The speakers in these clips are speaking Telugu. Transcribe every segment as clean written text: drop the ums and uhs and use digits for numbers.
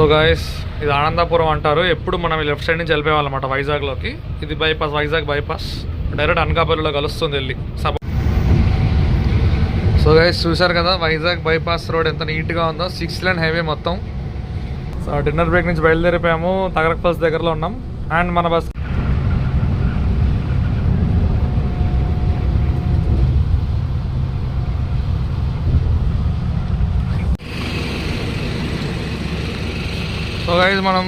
సో గాయస్ ఇది ఆనందాపురం అంటారు. ఎప్పుడు మనం లెఫ్ట్ సైడ్ నుంచి వెళ్ళిపోవాలన్నమాట వైజాగ్లోకి. ఇది బైపాస్, వైజాగ్ బైపాస్ డైరెక్ట్ అనకాపల్లిలో కలుస్తుంది వెళ్ళి సభ. సో గైస్ చూసారు కదా వైజాగ్ బైపాస్ రోడ్ ఎంత నీట్గా ఉందో. 6 లేన్ హైవే మొత్తం. సో డిన్నర్ బ్రేక్ నుంచి బయలుదేరిపోయాము. తగరక్ బస్ దగ్గరలో ఉన్నాం. అండ్ మన బస్ సో గైస్ మనం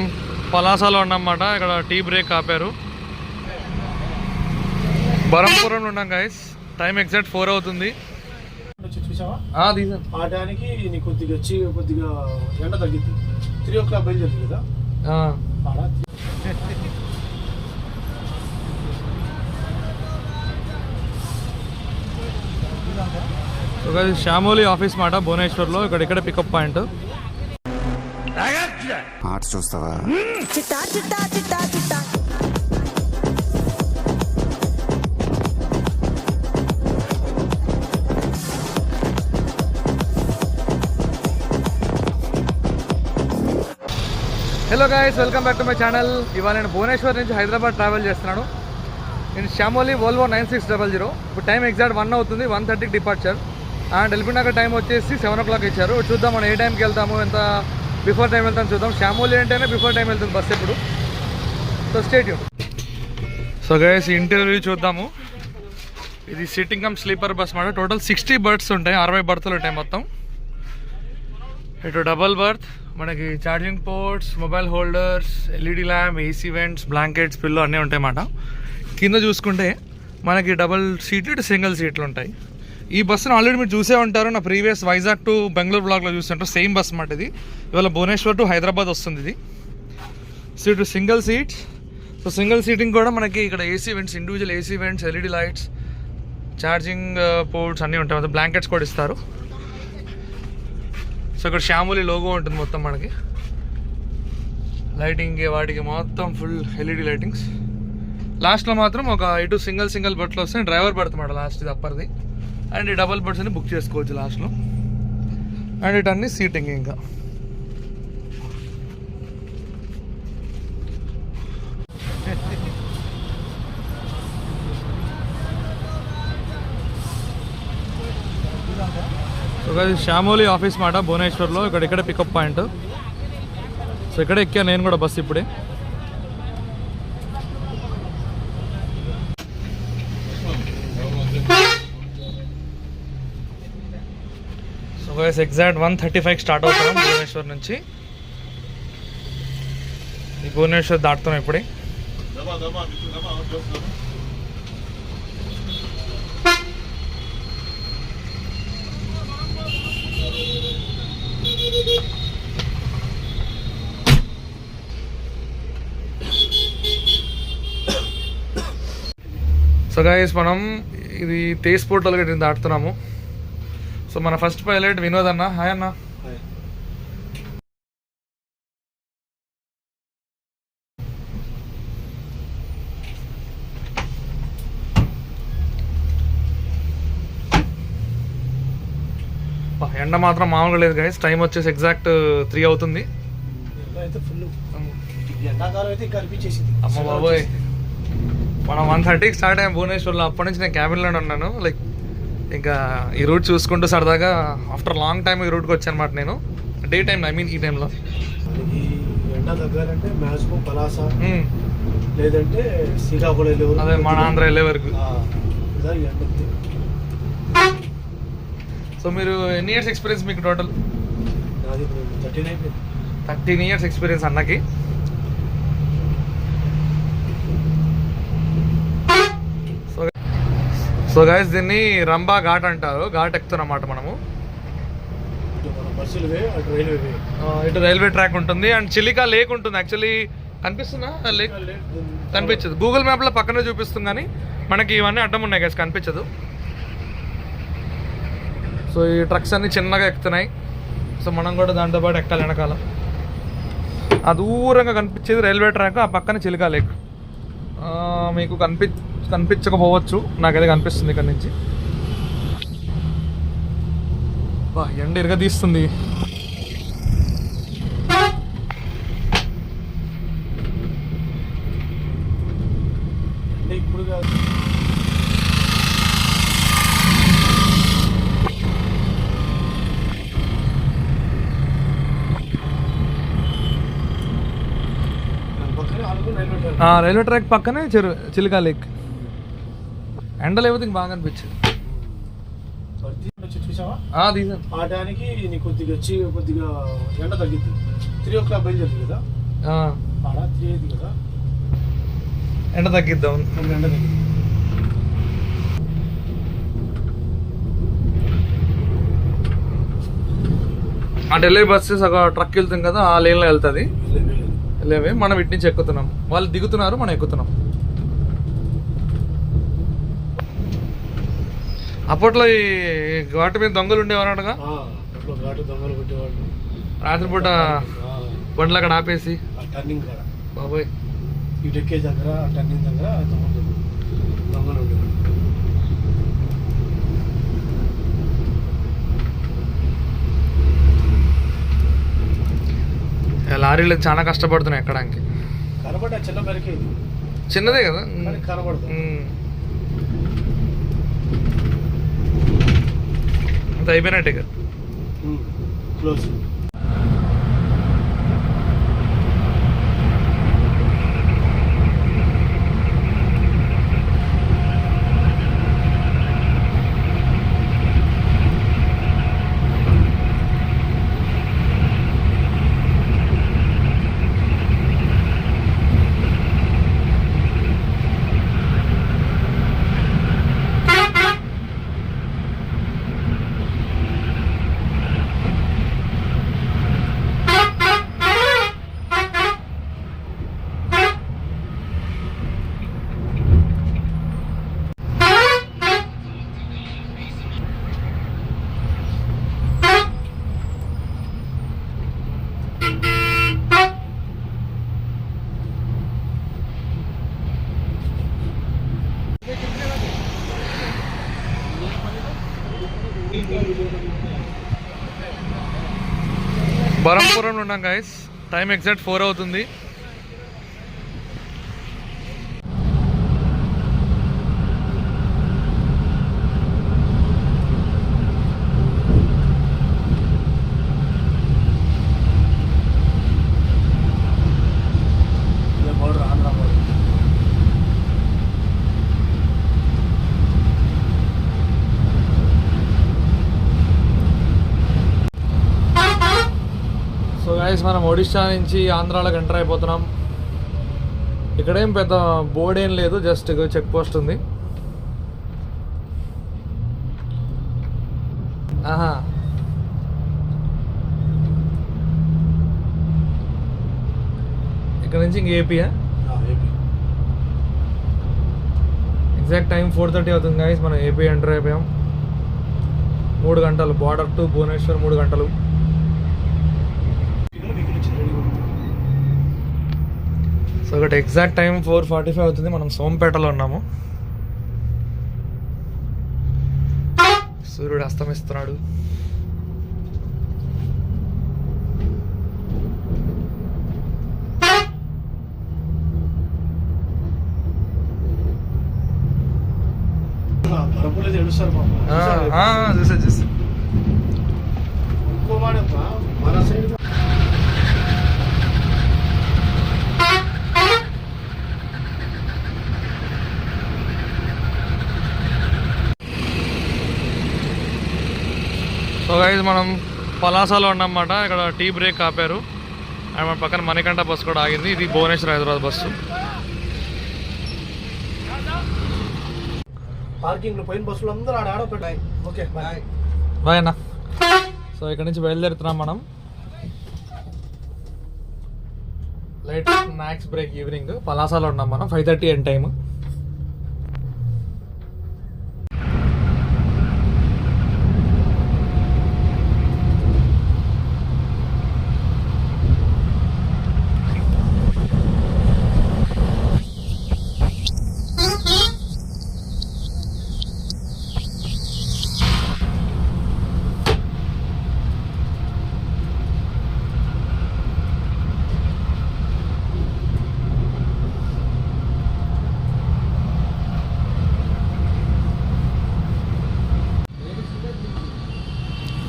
పలాసాలో ఉన్నామన్నమాట. ఇక్కడ టీ బ్రేక్ ఆపారు. బరంపురంలో ఉన్నాం గైస్. టైం ఎగ్జాక్ట్ 4 అవుతుంది. ఆ టైంకి నీకు కొద్దిగా ఎండ తగ్గింది. 3 o'clock బయలుదేరుతుంది కదా. శ్యామోలి ఆఫీస్ మాట భువనేశ్వర్లో. ఇక్కడ పికప్ పాయింట్. ఆర్ట్స్ చూస్తావా? Hello guys, welcome back to my channel. ఇవాళ నేను భువనేశ్వర్ నుంచి హైదరాబాద్ ట్రావెల్ చేస్తున్నాను. నేను శ్యామోలి Volvo 9600. ఇప్పుడు టైం ఎగ్జాక్ట్ 1 అవుతుంది. 1:30కి డిపార్చర్. అండ్ వెళ్ళిపోయినాక టైం వచ్చేసి 7 o'clock ఇచ్చారు. చూద్దాం మనం ఏ టైంకి వెళ్తాము, ఎంత బిఫోర్ టైం వెళ్తాం చూద్దాం. శ్యామోలి అంటేనే బిఫోర్ టైం వెళ్తుంది బస్ ఇప్పుడు. So stay tune. So guys interview చూద్దాము. ఇది సిట్టింగ్ కమ్ స్లీపర్ బస్ మాట. టోటల్ 60 బర్త్స్ ఉంటాయి. 60 బర్త్లు ఉంటాయి మొత్తం. ఇటు డబల్ బర్త్, మనకి charging ports, mobile holders, LED lamp, AC vents, blankets, pillow అన్నీ ఉంటాయి అన్నమాట. కింద చూసుకుంటే మనకి డబల్ సీట్లు, ఇటు సింగిల్ సీట్లు ఉంటాయి. ఈ బస్సును ఆల్రెడీ మీరు చూసే ఉంటారు. నా ప్రీవియస్ వైజాగ్ టు బెంగళూరు బ్లాగ్లో చూస్తుంటారు. సేమ్ బస్ అన్నమాట ఇది. ఇవాళ భువనేశ్వర్ టు హైదరాబాద్ వస్తుంది ఇది. సో ఇటు single seats. So single seating కూడా మనకి ఇక్కడ AC vents, individual AC vents, LED lights, charging ports అన్నీ ఉంటాయి. మొత్తం బ్లాంకెట్స్ కూడా ఇస్తారు. సో ఇక్కడ శ్యామోలి లోగో ఉంటుంది మొత్తం మనకి. లైటింగ్ వాటికి మొత్తం ఫుల్ ఎల్ఈడి లైటింగ్స్. లాస్ట్లో మాత్రం ఒక ఇటు సింగిల్ బర్త్లో వస్తాయి. డ్రైవర్ బర్త్ మాట లాస్ట్ ఇది అప్పర్ది. అండ్ ఈ డబల్ బర్త్స్ అని బుక్ చేసుకోవచ్చు లాస్ట్లో. అండ్ ఇటు అన్ని సీటింగ్ ఇంకా. శ్యామోలి ఆఫీస్ మాట భువనేశ్వర్లో. ఇక్కడ పికప్ పాయింట్. సో ఇక్కడ ఎక్కాను నేను కూడా బస్సు ఇప్పుడే. సో గైస్ ఎగ్జాక్ట్ 1:35 స్టార్ట్ అవుతున్నాం భువనేశ్వర్ నుంచి. ఈ భువనేశ్వర్ దాటుతున్నాం ఇప్పుడే. సో గైస్ మనం ఇది తేజ్ పోర్టల్ గట్టి దాటుతున్నాము. సో మన ఫస్ట్ పైలట్ వినోద్ అన్న. హాయ్ అన్న. ఎండ మాత్రం మామూలుగా లేదు గైస్. టైం వచ్చేసి ఎగ్జాక్ట్ 3 అవుతుంది. అమ్మ బాబోయ్, మనం 1:30కి స్టార్ట్ అయ్యాం భువనేశ్వర్లో. అప్పటి నుంచి నేను క్యాబిన్లోనే ఉన్నాను. లైక్ ఇంకా ఈ రూట్ చూసుకుంటూ సరదాగా ఆఫ్టర్ లాంగ్ టైం ఈ రూట్కి వచ్చాను అనమాట నేను. డే టైం, ఐ మీన్ ఈ టైంలో. అదే మన ఆంధ్ర వెళ్ళే వరకు. సో మీరు ఎన్ని ఇయర్స్ ఎక్స్పీరియన్స్ మీకు టోటల్? 13 ఇయర్స్ ఎక్స్పీరియన్స్ అన్నకి. సో గైస్ దీన్ని రంబా ఘాట్ అంటారు. ఘాట్ ఎక్కుతున్నమాట మనము. ఇటు రైల్వే ట్రాక్ ఉంటుంది. అండ్ చిలికా లేక్ ఉంటుంది. యాక్చువల్లీ కనిపిస్తుందా లేక్? కనిపించదు. గూగుల్ మ్యాప్లో పక్కనే చూపిస్తుంది కానీ మనకి ఇవన్నీ అడ్డం ఉన్నాయి గైస్, కనిపించదు. సో ఈ ట్రక్స్ అన్నీ చిన్నగా ఎక్కుతున్నాయి. సో మనం కూడా దాంతోపాటు ఎక్కాలి వెనకాల. ఆ దూరంగా కనిపించేది రైల్వే ట్రాక్, ఆ పక్కన చిలికా లేక్. మీకు కనిపించకపోవచ్చు, నాకైతే కనిపిస్తుంది ఇక్కడ నుంచి. ఎండ ఇరగదీస్తుంది. రైల్వే ట్రాక్ పక్కనే చిలుకా లేక్. ఎండ లేకపోతే ఇంక బాగా అనిపించింది. చూసావా తీసాను. ఆ టైంకి నీ కొద్దిగా ఎండ తగ్గింది. 3 o'clock బయలుదేరుతుంది కదా, ఆడ 3 అయింది కదా, ఎండ తగ్గిద్దాం. ఎండ తగ్గింది. అంటే వెళ్ళే బస్సెస్ ఒక ట్రక్ వెళ్తుంది కదా, ఆ లేన్లో వెళ్తుంది. వెళ్ళేవి మనం ఇటు నుంచి ఎక్కుతున్నాం, వాళ్ళు దిగుతున్నారు, మనం ఎక్కుతున్నాం. అప్పట్లో ఈ ఘాటు మీద దొంగలు ఉండేవారనగా, దొంగలు కొట్టేవాళ్ళు. రాత్రిపూట బండ్లు అక్కడ ఆపేసి టర్నింగ్ కాడ బాబోయ్ ఇటు ఎక్కే దగ్గర టర్నింగ్ దగ్గర దొంగలు ఉండేవాళ్ళు. లారీలు చాలా కష్టపడుతున్నాయి ఎక్కడానికి. కనబడ్డా చిన్న మేరకే, చిన్నదే కదా కనబడుతుంది. అంత అయిపోయినట్టే కదా, క్లోజ్. బరంపురంలో ఉన్నాం గైస్. టైం ఎగ్జాక్ట్ 4 అవుతుంది. మనం ఒడిశా నుంచి ఆంధ్రాలోకి ఎంటర్ అయిపోతున్నాం. ఇక్కడేం పెద్ద బోర్డు ఏం లేదు, జస్ట్ చెక్ పోస్ట్ ఉంది. ఇక్కడ నుంచి ఇంక ఏపీయా? ఎగ్జాక్ట్ టైం 4:30 అవుతుంది గైస్. మనం ఏపీ ఎంటర్ అయిపోయాం. 3 గంటలు బార్డర్ టు భువనేశ్వర్, 3 గంటలు. సో ఒకటి ఎగ్జాక్ట్ టైం 4:45 అవుతుంది. మనం సోంపేటలో ఉన్నాము. సూర్యుడు అస్తమిస్తున్నాడు. చూసా మన సైడ్ సో గైస్ మనం పలాసాలో ఉన్నామన్నమాట. ఇక్కడ టీ బ్రేక్ ఆపారు. అండ్ మన పక్కన మణికంఠ బస్సు కూడా ఆగింది. ఇది భువనేశ్వర్ హైదరాబాద్ బస్సు. పార్కింగ్ లో పోయిన బస్సులు అందరూ ఆడ పెట్టాయి. ఓకే బాయ్ అన్న. సో ఇక్కడ నుంచి బయలుదేరుతున్నాం మనం. Light snacks break evening. పలాసాలో ఉన్నాం మనం. 5:30 end time.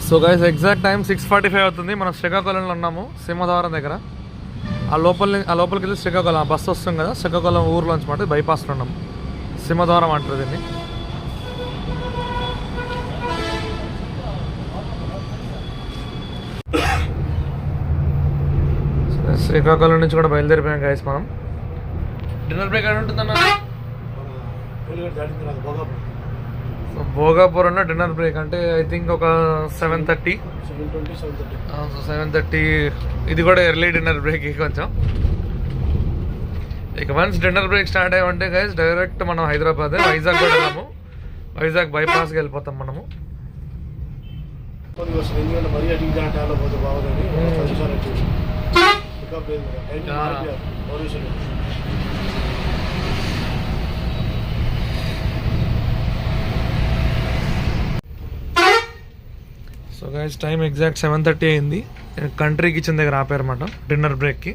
So guys exact time 6:45 అవుతుంది. మనం శ్రీకాకుళంలో ఉన్నాము, సింహద్వారం దగ్గర. ఆ లోపలికి వెళ్ళి శ్రీకాకుళం ఆ బస్సు వస్తుంది కదా, శ్రీకాకుళం ఊర్లోంచి మాట బైపాస్లో ఉన్నాం. సింహద్వారం అంటారు దీన్ని. శ్రీకాకుళం నుంచి కూడా బయలుదేరిపోయాం గైస్ మనం. డిన్నర్ బ్రేక్ ఎక్కడ ఉంటుందన్న? భోగాపురంలో డిన్నర్ బ్రేక్ అంటే ఐ థింక్ ఒక 7:30. 7:30 ఇది కూడా ఎర్లీ డిన్నర్ బ్రేక్ కొంచెం. ఇక వన్స్ డిన్నర్ బ్రేక్ స్టార్ట్ అయ్యామంటే గైస్ డైరెక్ట్ మనం హైదరాబాద్ వైజాగ్ కూడా వెళ్ళాము. వైజాగ్ బైపాస్కి వెళ్ళిపోతాం మనము. సో గైస్ టైం ఎగ్జాక్ట్ 7:30 అయింది. కంట్రీ కిచెన్ దగ్గర ఆపారన్నమాట డిన్నర్ బ్రేక్కి.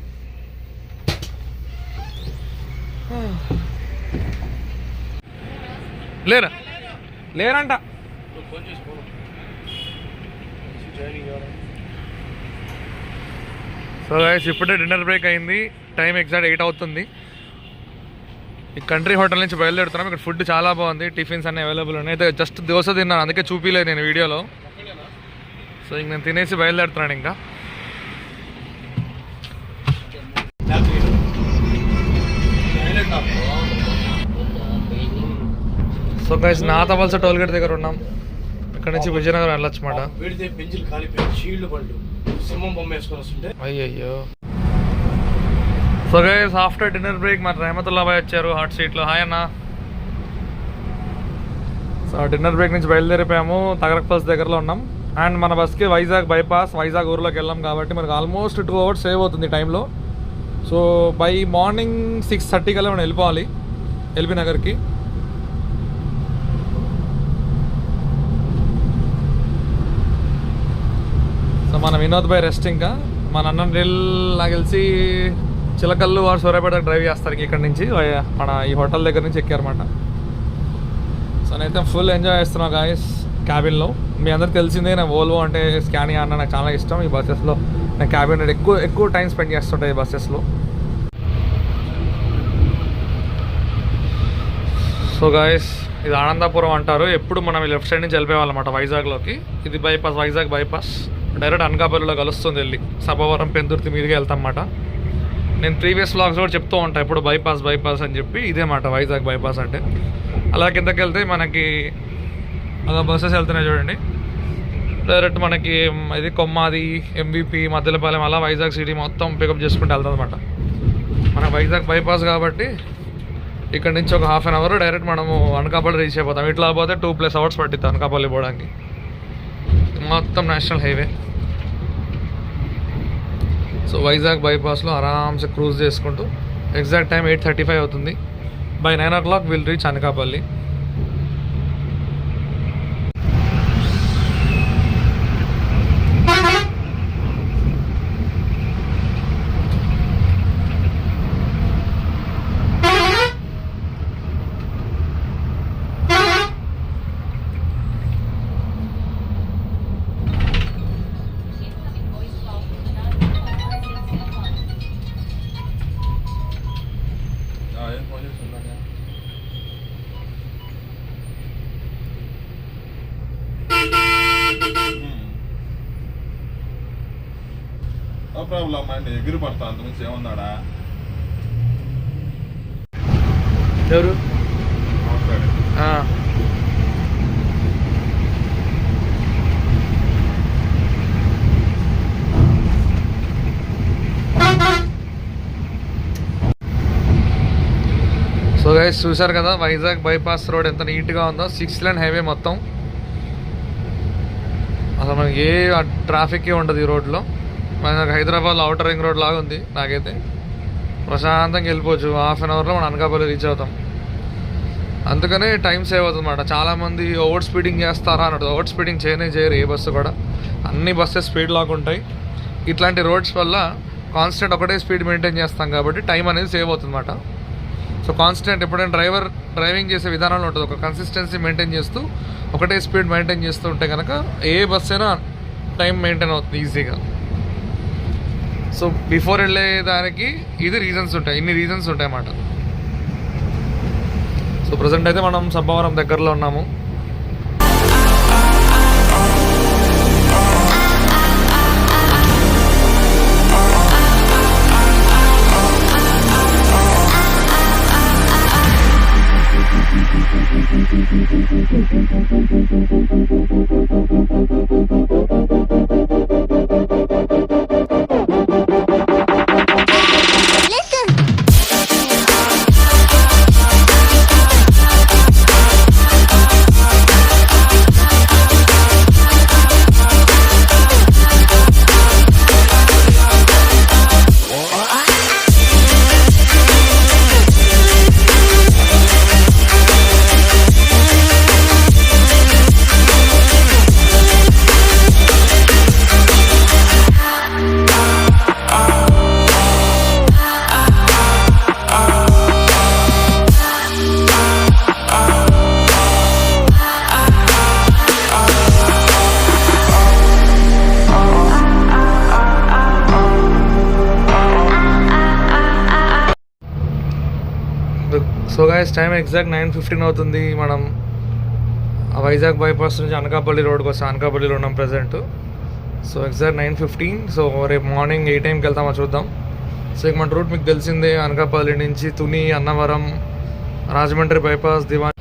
లేరంట. సో గైస్ ఇప్పుడే డిన్నర్ బ్రేక్ అయింది. టైం ఎగ్జాక్ట్ 8 అవుతుంది. ఈ కంట్రీ హోటల్ నుంచి బయలుదేరుతున్నాం. ఇక్కడ ఫుడ్ చాలా బాగుంది, టిఫిన్స్ అన్నీ అవైలబుల్ ఉన్నాయి. అయితే జస్ట్ దోశ తిన్నాను, అందుకే చూపించలేదు నేను వీడియోలో. సో ఇంక నేను తినేసి బయలుదేరుతున్నాను ఇంకా. సో గైస్ నాతవలస టోల్గేట్ దగ్గర ఉన్నాం. ఇక్కడ నుంచి విజయనగరం వెళ్ళొచ్చు మాట. అయ్యయ్యో. So guys after dinner break మన రెహమతుల్లా భాయ్ వచ్చారు హాట్ సీట్లో. హాయ్ అన్న. సో డిన్నర్ బ్రేక్ నుంచి బయలుదేరిపోయాము. తగరక్ ఫాల్స్ దగ్గరలో ఉన్నాం. అండ్ మన బస్కి వైజాగ్ బైపాస్, వైజాగ్ ఊర్లోకి వెళ్ళాం కాబట్టి మనకు ఆల్మోస్ట్ 2 hours సేవ్ అవుతుంది టైంలో. సో బై మార్నింగ్ 6:30 కల్లా మనం వెళ్ళిపోవాలి ఎల్బీ నగర్కి. సో మన వినోద్ భాయ్ రెస్ట్. ఇంకా మన అన్న నాకు తెలిసి చిలకల్లు వారు సూర్యాపేట డ్రైవ్ చేస్తారు ఇక్కడ నుంచి. మన ఈ హోటల్ దగ్గర నుంచి ఎక్కారన్నమాట. సో నేనైతే ఫుల్ ఎంజాయ్ చేస్తున్నాను గాయస్ క్యాబిన్లో. మీ అందరికి తెలిసిందే నా వోల్వో అంటే స్కానియా అన్న నాకు చాలా ఇష్టం. ఈ బస్సెస్లో నేను క్యాబిన్ ఎక్కువ టైం స్పెండ్ చేస్తుంటాయి ఈ బస్సెస్లో. సో గాయస్ ఇది ఆనందాపురం అంటారు. ఎప్పుడు మనం లెఫ్ట్ సైడ్ నుంచి వెళ్ళిపోవాలన్నమాట వైజాగ్లోకి. ఇది బైపాస్, వైజాగ్ బైపాస్ డైరెక్ట్ అనకాపల్లిలో కలుస్తుంది. వెళ్ళి సభవరం పెందుర్తి మీదుగా వెళ్తాం అన్నమాట. నేను ప్రీవియస్ వ్లాగ్స్ కూడా చెప్తూ ఉంటాను ఎప్పుడు బైపాస్ అని చెప్పి. ఇదే మాట వైజాగ్ బైపాస్ అంటే. అలా కిందకి వెళ్తే మనకి అలా బస్సెస్ వెళ్తున్నాయి చూడండి. డైరెక్ట్ మనకి ఇది కొమ్మాది, ఎంవిపి, మద్దెలపాలెం అలా వైజాగ్ సిటీ మొత్తం పికప్ చేసుకుంటూ వెళ్తుంది అనమాట. మన వైజాగ్ బైపాస్ కాబట్టి ఇక్కడ నుంచి ఒక 1/2 hour డైరెక్ట్ మనము అనకాపల్లి రీచ్ అయిపోతాం. ఇట్లా పోతే 2+ hours పట్టిద్ది అనకాపల్లి పోవడానికి. మొత్తం నేషనల్ హైవే. సో వైజాగ్ బైపాస్లో ఆరామ్సే క్రూజ్ చేసుకుంటూ ఎగ్జాక్ట్ టైం 8:35 అవుతుంది. By 9 o'clock will reach Anakapalli. Problem అండి, ఎగిరి పడతా అంతకుమించి ఏమన్నాడా? ఎవరు? సో గైస్ చూసారు కదా వైజాగ్ బైపాస్ రోడ్ ఎంత నీట్గా ఉందో. 6 lane హైవే మొత్తం. అసలు మనకి ఏ ట్రాఫిక్ ఉండదు ఈ రోడ్లో. మనకు హైదరాబాద్లో అవుటర్ రింగ్ రోడ్ లాగా ఉంది. నాకైతే ప్రశాంతంగా వెళ్ళిపోవచ్చు. 1/2 hourలో మనం అనకాపల్లి రీచ్ అవుతాం. అందుకనే టైం సేవ్ అవుతుంది అన్నమాట. చాలామంది ఓవర్ స్పీడింగ్ చేస్తారా అన్నట్టు. ఓవర్ స్పీడింగ్ చేయరు ఏ బస్సు కూడా. అన్ని బస్సెస్ స్పీడ్ లాగా ఉంటాయి. ఇట్లాంటి రోడ్స్ వల్ల కాన్స్టెంట్ ఒకటే స్పీడ్ మెయింటైన్ చేస్తాం కాబట్టి టైం అనేది సేవ్ అవుతుంది అన్నమాట. సో కాన్స్టెంట్ ఎప్పుడైనా డ్రైవింగ్ చేసే విధానంలో ఉంటుంది. ఒక కన్సిస్టెన్సీ మెయింటైన్ చేస్తూ ఒకటే స్పీడ్ మెయింటైన్ చేస్తూ ఉంటే కనుక ఏ బస్ అయినా టైం మెయింటైన్ అవుతుంది ఈజీగా. సో బిఫోర్ వెళ్ళే దానికి ఇది రీజన్స్ ఉంటాయి, ఇన్ని రీజన్స్ ఉంటాయి అన్నమాట. సో ప్రజెంట్ అయితే మనం సబ్బవరం దగ్గరలో ఉన్నాము. సో గైస్ టైం ఎగ్జాక్ట్ 9:15 అవుతుంది. మనం వైజాగ్ బైపాస్ నుంచి అనకాపల్లి రోడ్కి వస్తాం. అనకాపల్లిలో ఉన్నాం ప్రజెంట్. So exact 9:15. సో రేపు మార్నింగ్ ఏ టైంకి వెళ్తామో చూద్దాం. సో ఇక మన రూట్ మీకు తెలిసిందే, అనకాపల్లి నుంచి తుని, అన్నవరం, రాజమండ్రి బైపాస్, దివాన్.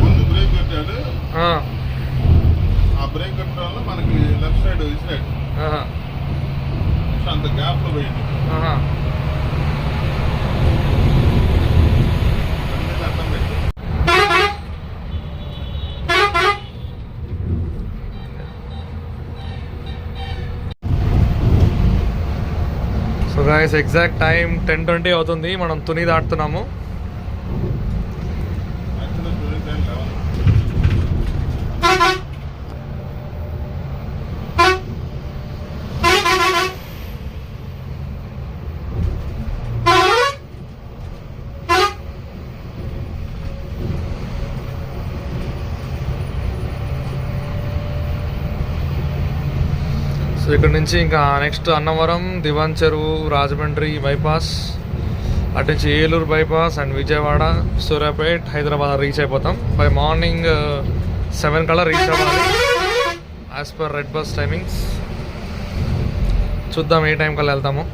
ముందు బ్రేక్ కట్టాడు, ఆ బ్రేక్ కట్టడం వల్ల మనకి లెఫ్ట్ సైడ్ ఇసిరాడు, అంత గ్యాప్ లో పోయింది. సో గాయస్ ఎగ్జాక్ట్ టైం 10:20 అవుతుంది. మనం తుని దాటుతున్నాము. సో ఇక్కడ నుంచి ఇంకా నెక్స్ట్ అన్నవరం, దివాన్ చెరువు, రాజమండ్రి బైపాస్, అటు నుంచి Eluru bypass and Vijayawada, Suryapet, Hyderabad reach అయిపోతాం. బై మార్నింగ్ 7 కల్లా రీచ్ అవ్వాలి as per red bus timings. చూద్దాం ఏ టైం కల్లా వెళ్తాము.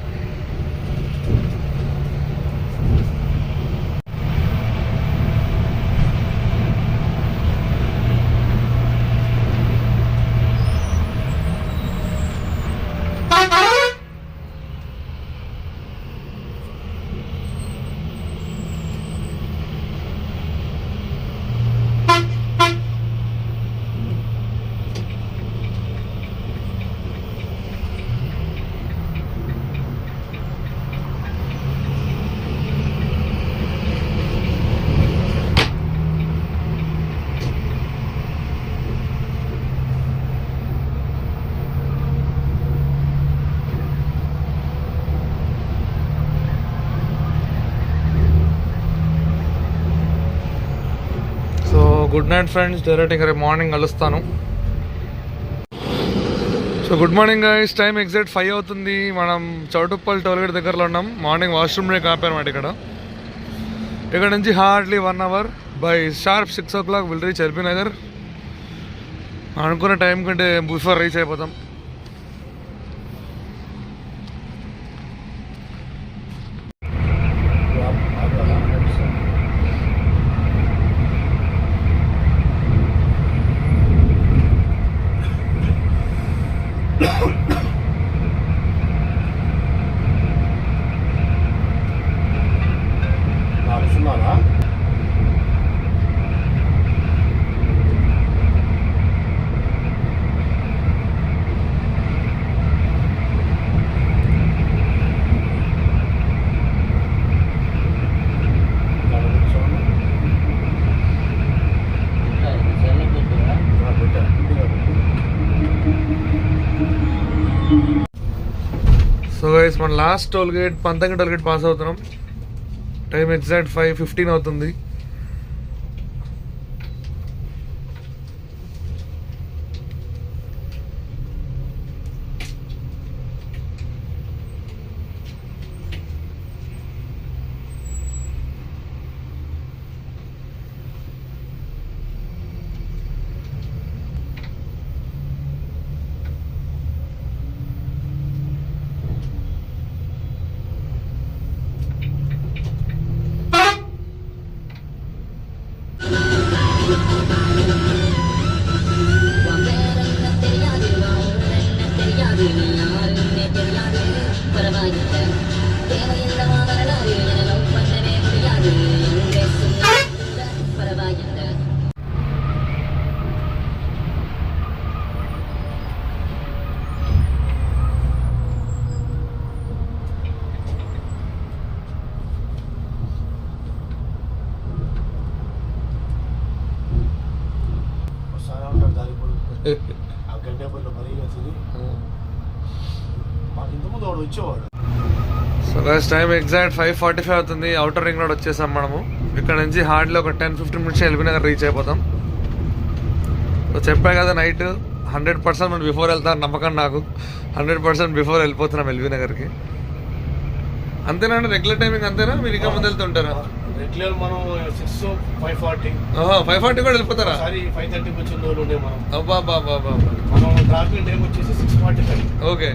గుడ్ నైట్ ఫ్రెండ్స్, డైరెక్ట్ ఇంకా రేపు మార్నింగ్ కలుస్తాను. So good morning guys, time exact 5 అవుతుంది. మనం చౌటుప్పల్ టోల్గేట్ దగ్గరలో ఉన్నాం. మార్నింగ్ వాష్రూమ్ బ్రేక్ ఆపారన్నమాట. ఇక్కడ నుంచి hardly 1 hour. By sharp 6 o'clock will reach LB Nagar. అనుకున్న టైం కంటే బిఫోర్ రీచ్ అయిపోతాం. సో గైస్ మన last toll gate Panthangi toll gate pass అవుతున్నాం. టైం ఎగ్జాక్ట్ 5:15 అవుతుంది. వస్తానే ఉంటాడు దారిపోడు ఆ గడ్డపల్లిలో మరీగా తిరిగి మాకు ఇంతకుముందు వాడు వచ్చేవాడు. సో గైస్ టైం ఎగ్జాక్ట్ 5:45 అవుతుంది. అవుటర్ రింగ్ రోడ్ వచ్చేసాం మనము. ఇక్కడ నుంచి హార్డ్లీ ఒక 10-15 మినిట్స్ ఎల్బీ నగర్ రీచ్ అయిపోతాం. సో చెప్పా కదా నైట్ 100% మనం బిఫోర్ వెళ్తాం నమ్మకం నాకు. 100% బిఫోర్ వెళ్ళిపోతున్నాం ఎల్బీ నగర్కి. అంతేనా అండి రెగ్యులర్ టైమింగ్ అంతేనా? మీరు ఇంకా ముందు వెళ్తుంటారా? రెగ్యులర్ మనం 6:40 5:40 కూడా వెళ్ళిపోతారా? 5:30 వచ్చిన రోజులు ఉండే మనం. అబ్బా మనం ట్రాఫిక్ టైం వచ్చేసి 6:45. ఓకే,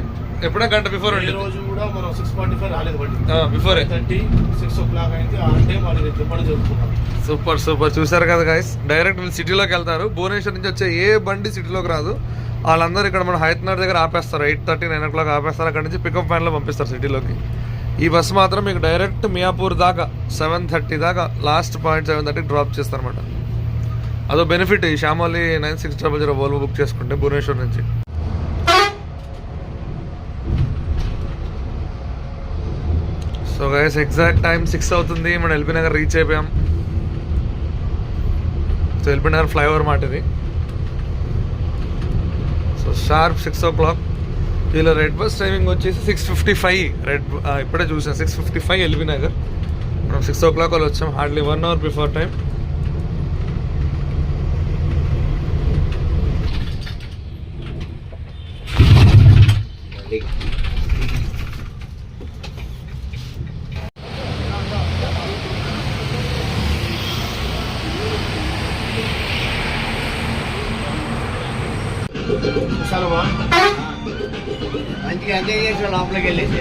ఎప్పుడో గంట బిఫోర్ ఈ రోజు కూడా మనం 6:45 రాలేదు బండి. బిఫోర్ 6 o'clock అయితే ఆ టైం వాళ్ళకి చెప్పడం జరుగుతున్నాం. సూపర్ చూసారు కదా గైస్. డైరెక్ట్ వీళ్ళు సిటీలోకి వెళ్తారు. భువనేశ్వర్ నుంచి వచ్చే ఏ బండి సిటీలోకి రాదు. వాళ్ళందరూ ఇక్కడ మన హైదరాబాద్ దగ్గర ఆపేస్తారు. 8:30, 9 o'clock ఆపేస్తారు. అక్కడ నుంచి పికప్ వ్యాన్లో పంపిస్తారు సిటీలోకి. ఈ బస్సు మాత్రం మీకు డైరెక్ట్ మియాపూర్ దాకా 7:30 దాకా లాస్ట్ పాయింట్ 7:30 డ్రాప్ చేస్తారు అనమాట. అదో బెనిఫిట్ ఈ శ్యామోలి 9600 వోల్వో బుక్ చేసుకుంటే భువనేశ్వర్ నుంచి. సో గైస్ ఎగ్జాక్ట్ టైం 6 అవుతుంది. మనం ఎల్బీ నగర్ రీచ్ అయిపోయాం. సో ఎల్బీ నగర్ ఫ్లైఓవర్ మాట ఇది. So sharp 6 o'clock. వీళ్ళ రెడ్ బస్ టైమింగ్ వచ్చేసి 6:55. ఇప్పుడే చూసాను 6:55 ఎల్బీ నగర్. మనం 6 o'clock వాళ్ళు వచ్చాం. Hardly 1 hour before time. చూసావా మంచిగా ఎంజాయ్ చేసి లోపలికి వెళ్ళేసి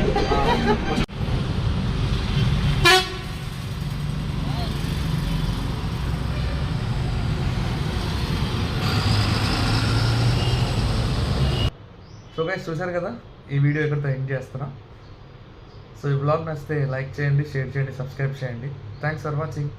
సో గైస్ చూసారు కదా, ఈ వీడియో ఇక్కడితో ఎండ్ చేస్తున్నా. సో ఈ బ్లాగ్ నచ్చితే లైక్ చేయండి, షేర్ చేయండి, సబ్స్క్రైబ్ చేయండి. Thanks for watching.